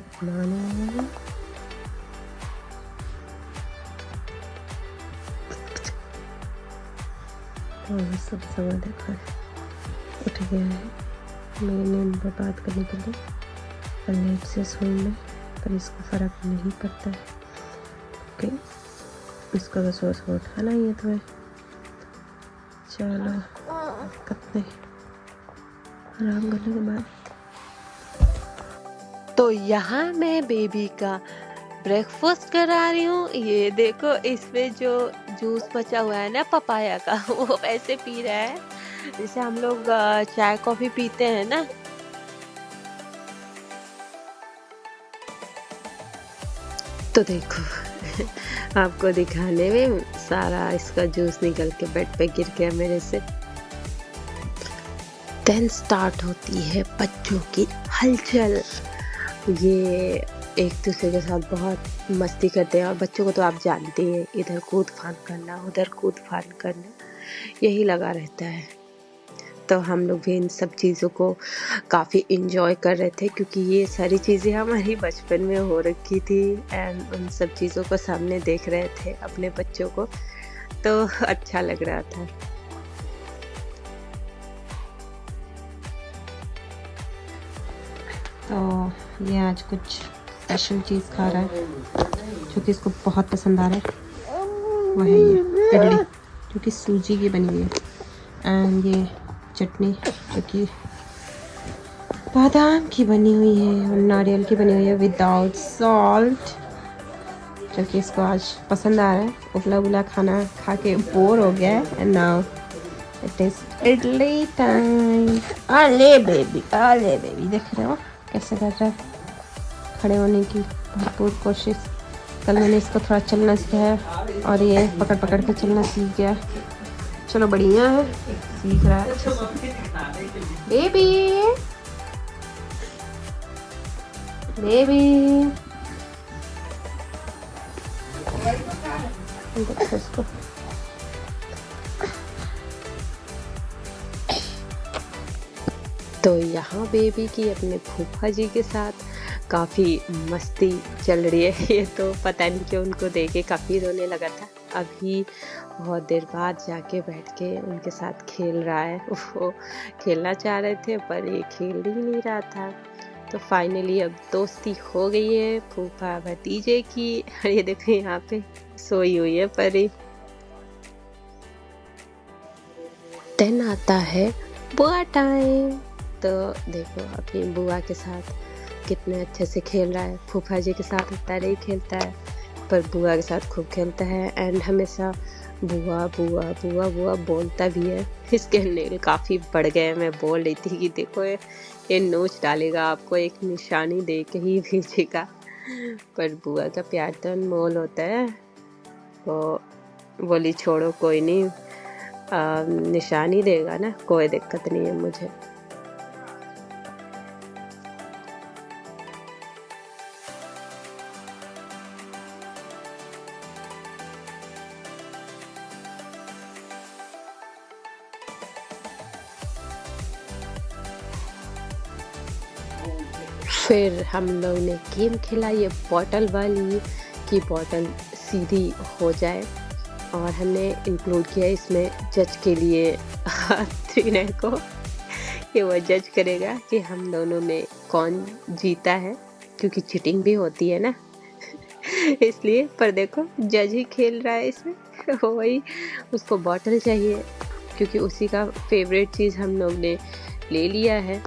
Good morning. तो सब समय देखा उठ गया है। मैंने इनसे बात करने के लिए कल लेट से सोई में, पर इसको फ़र्क नहीं पड़ता है। ओके, इसको तो सो सो उठाना ही है तुम्हें। चलो दिक्कत नहीं, आराम करने के बाद। तो यहाँ मैं बेबी का ब्रेकफास्ट करा रही हूँ। ये देखो, इसमें जो जूस बचा हुआ है ना पपाया का, वो ऐसे पी रहा है जैसे हम लोग चाय कॉफी पीते हैं ना। तो देखो आपको दिखाने में सारा इसका जूस निकल के बेड पे गिर गया मेरे से। देन स्टार्ट होती है बच्चों की हलचल। ये एक दूसरे के साथ बहुत मस्ती करते हैं, और बच्चों को तो आप जानते हैं, इधर कूद फान करना उधर कूद फान करना यही लगा रहता है। तो हम लोग भी इन सब चीज़ों को काफ़ी इन्जॉय कर रहे थे, क्योंकि ये सारी चीज़ें हमारी बचपन में हो रखी थी एंड उन सब चीज़ों को सामने देख रहे थे अपने बच्चों को, तो अच्छा लग रहा था। तो ये आज कुछ स्पेशल चीज़ खा रहा है जो कि इसको बहुत पसंद आ रहा है। वो है ये इडली जो कि सूजी की बनी हुई है, एंड ये चटनी जो कि बादाम की बनी हुई है और नारियल की बनी हुई है विदाउट सॉल्ट, जो कि इसको आज पसंद आ रहा है। उबला उबला खाना खा के बोर हो गया है, and now it is idli time. आले बेबी देख रहे हो कैसे कर रहा है खड़े होने की भरपूर कोशिश। कल मैंने इसको थोड़ा चलना सिखाया और ये पकड़ पकड़ के चलना सीख गया। चलो बढ़िया है, सीख रहा है अच्छे से। बेबी देखो इसको। तो यहाँ बेबी की अपने फूफा जी के साथ काफ़ी मस्ती चल रही है। ये तो पता नहीं क्यों उनको देख के काफ़ी रोने लगा था। अभी बहुत देर बाद जाके बैठ के उनके साथ खेल रहा है। वो खेलना चाह रहे थे पर ये खेल ही नहीं रहा था। तो फाइनली अब दोस्ती हो गई है फूफा भतीजे की। और ये देखो यहाँ पे सोई हुई है परी। देन आता है बुआ टाइम। तो देखो अपनी बुआ के साथ कितने अच्छे से खेल रहा है। फूफा जी के साथ इतना नहीं खेलता है, पर बुआ के साथ खूब खेलता है एंड हमेशा बुआ बुआ बुआ बुआ बोलता भी है। इसके नेल काफ़ी बढ़ गए। मैं बोल रही थी कि देखो ये नोच डालेगा, आपको एक निशानी दे के ही भेजेगा। पर बुआ का प्यार तो अनमोल होता है। वो बोली छोड़ो कोई नहीं, निशानी देगा ना, कोई दिक्कत नहीं है मुझे। फिर हम लोग ने गेम खेला, ये बॉटल वाली कि बॉटल सीधी हो जाए, और हमने इंक्लूड किया इसमें जज के लिए ट्रेनर को, कि वो जज करेगा कि हम दोनों में कौन जीता है, क्योंकि चीटिंग भी होती है ना इसलिए। पर देखो जज ही खेल रहा है इसमें वही उसको बॉटल चाहिए, क्योंकि उसी का फेवरेट चीज़ हम लोग ने ले लिया है,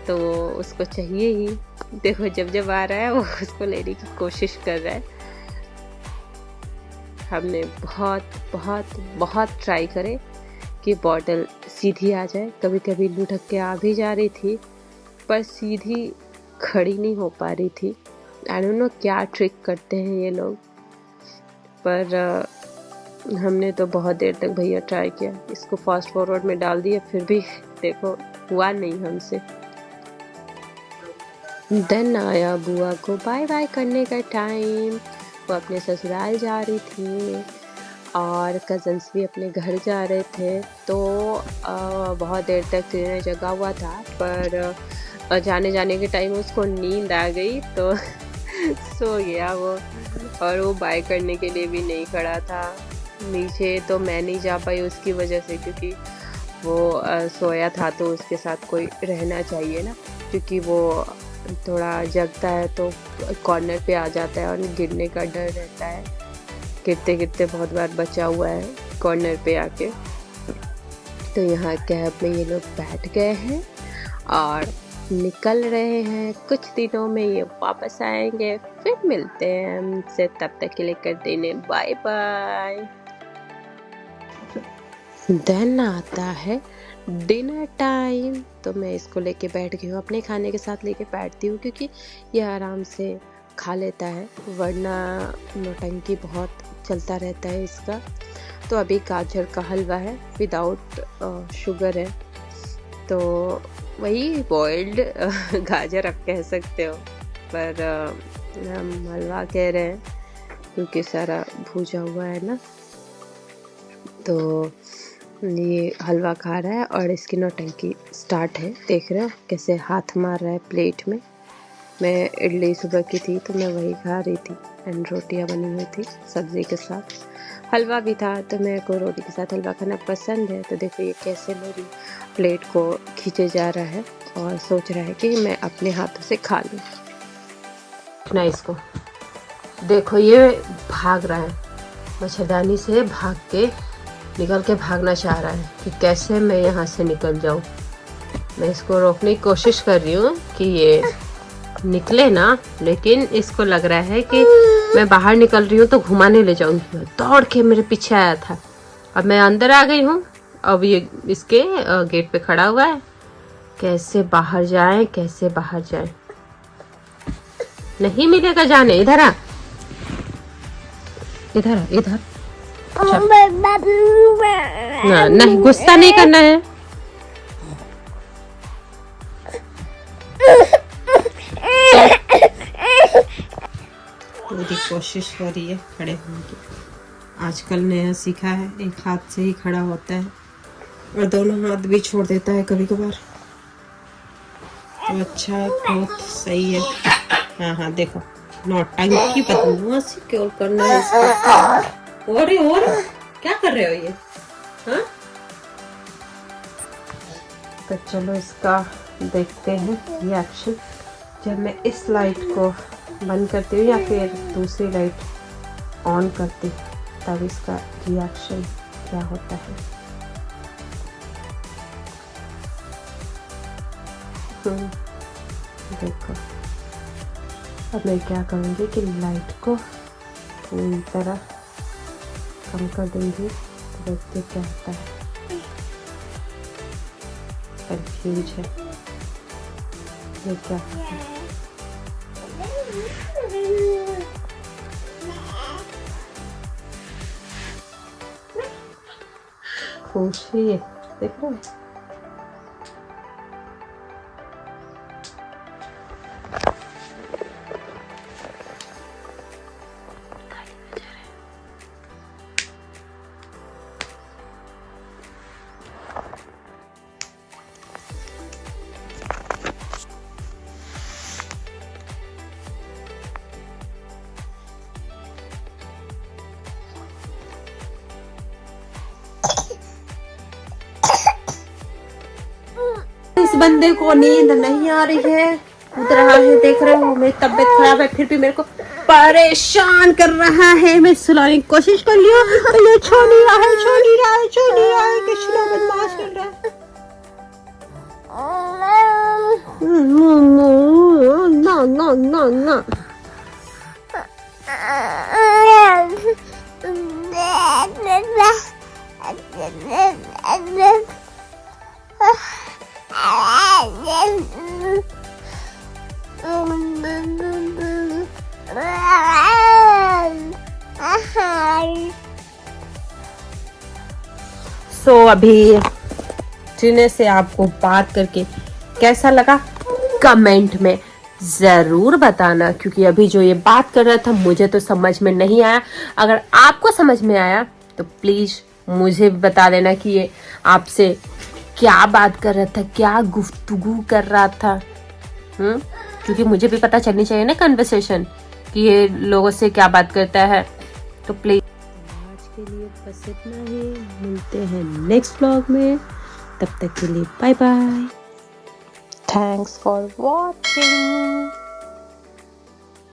तो उसको चाहिए ही। देखो जब जब आ रहा है वो उसको लेने की कोशिश कर रहा है। हमने बहुत बहुत बहुत ट्राई करे कि बॉटल सीधी आ जाए। कभी कभी लुढ़क के आ भी जा रही थी, पर सीधी खड़ी नहीं हो पा रही थी। आई डोंट नो क्या ट्रिक करते हैं ये लोग, पर हमने तो बहुत देर तक भैया ट्राई किया, इसको फास्ट फॉरवर्ड में डाल दिया, फिर भी देखो हुआ नहीं हमसे। देन आया बुआ को बाय बाय करने का टाइम। वो अपने ससुराल जा रही थी और कज़न्स भी अपने घर जा रहे थे। तो बहुत देर तक ट्रेनर जगा हुआ था, पर जाने के टाइम उसको नींद आ गई, तो सो गया वो। और वो बाय करने के लिए भी नहीं खड़ा था नीचे, तो मैं नहीं जा पाई उसकी वजह से, क्योंकि वो सोया था तो उसके साथ कोई रहना चाहिए ना, क्योंकि वो थोड़ा जगता है तो कॉर्नर पे आ जाता है और गिरने का डर रहता है। गिरते गिरते बहुत बार बचा हुआ है कॉर्नर पे आके। तो यहाँ कैब में ये लोग बैठ गए हैं और निकल रहे हैं। कुछ दिनों में ये वापस आएंगे, फिर मिलते हैं हमसे। तब तक के लिए कर देने बाय बाय। देन आता है डिनर टाइम। तो मैं इसको लेके बैठ गई हूँ, अपने खाने के साथ लेके बैठती हूँ, क्योंकि ये आराम से खा लेता है, वरना नौटंकी बहुत चलता रहता है इसका। तो अभी गाजर का हलवा है, विदाउट शुगर है, तो वही बॉइल्ड गाजर आप कह सकते हो, पर हम हलवा कह रहे हैं क्योंकि सारा भूजा हुआ है ना। तो ये हलवा खा रहा है और इसकी नौटंकी स्टार्ट है। देख रहे हो कैसे हाथ मार रहा है प्लेट में। मैं इडली सुबह की थी तो मैं वही खा रही थी, एंड रोटियां बनी हुई थी सब्जी के साथ, हलवा भी था, तो मेरे को रोटी के साथ हलवा खाना पसंद है। तो देखो ये कैसे मेरी प्लेट को खींचे जा रहा है और सोच रहा है कि मैं अपने हाथों से खा लूँ ना। इसको देखो ये भाग रहा है, मच्छरदानी से भाग के निकल के भागना चाह रहा है कि कैसे मैं यहाँ से निकल जाऊँ। मैं इसको रोकने की कोशिश कर रही हूँ कि ये निकले ना, लेकिन इसको लग रहा है कि मैं बाहर निकल रही हूँ तो घुमाने ले जाऊंगी। दौड़ के मेरे पीछे आया था, अब मैं अंदर आ गई हूँ। अब ये इसके गेट पे खड़ा हुआ है, कैसे बाहर जाए, कैसे बाहर जाए। नहीं मिलेगा जाने, इधर आ, इधर आ, इधर। ना, नहीं गुस्सा नहीं करना है। पूरी कोशिश हो रही है खड़े होने की। आजकल नया सीखा है, एक हाथ से ही खड़ा होता है और दोनों हाथ भी छोड़ देता है कभी कभार। तो अच्छा, बहुत सही है। हाँ हाँ देखो, नौटंकी बदमाशी क्यों करना है इसका। और क्या कर रहे हो ये? हाँ, तो चलो इसका देखते हैं रिएक्शन जब मैं इस लाइट को बंद करती हूँ या फिर दूसरी लाइट ऑन करती, तब इसका रिएक्शन क्या होता है। देखो अब मैं क्या करूँगी कि लाइट को पूरी तरह कम कर दूँगी, तो देखते क्या होता है। कंफ्यूज है ये क्या होता है। खुश ही है, देख रहे हो। इस बंदे को नींद नहीं आ रही है, कूद रहा है, देख रहे हो। मेरी तबीयत खराब है फिर भी मेरे को परेशान कर रहा है। मैं सुलाने की कोशिश कर लिया, छो नहीं रहा है, छो नहीं रहा है, छो नहीं रहा है। कितना बदमाश कर रहा है। ना ना ना ना, सो अभी टीने से आपको बात करके कैसा लगा कमेंट में जरूर बताना, क्योंकि अभी जो ये बात कर रहा था मुझे तो समझ में नहीं आया। अगर आपको समझ में आया तो प्लीज मुझे बता देना कि ये आपसे क्या बात कर रहा था, क्या गुफ्तगू कर रहा था। क्योंकि मुझे भी पता चलनी चाहिए ना कन्वर्सेशन, कि ये लोगों से क्या बात करता है। तो प्लीज आज के लिए बस इतना ही, मिलते हैं नेक्स्ट व्लॉग में, तब तक के लिए bye bye, thanks for watching.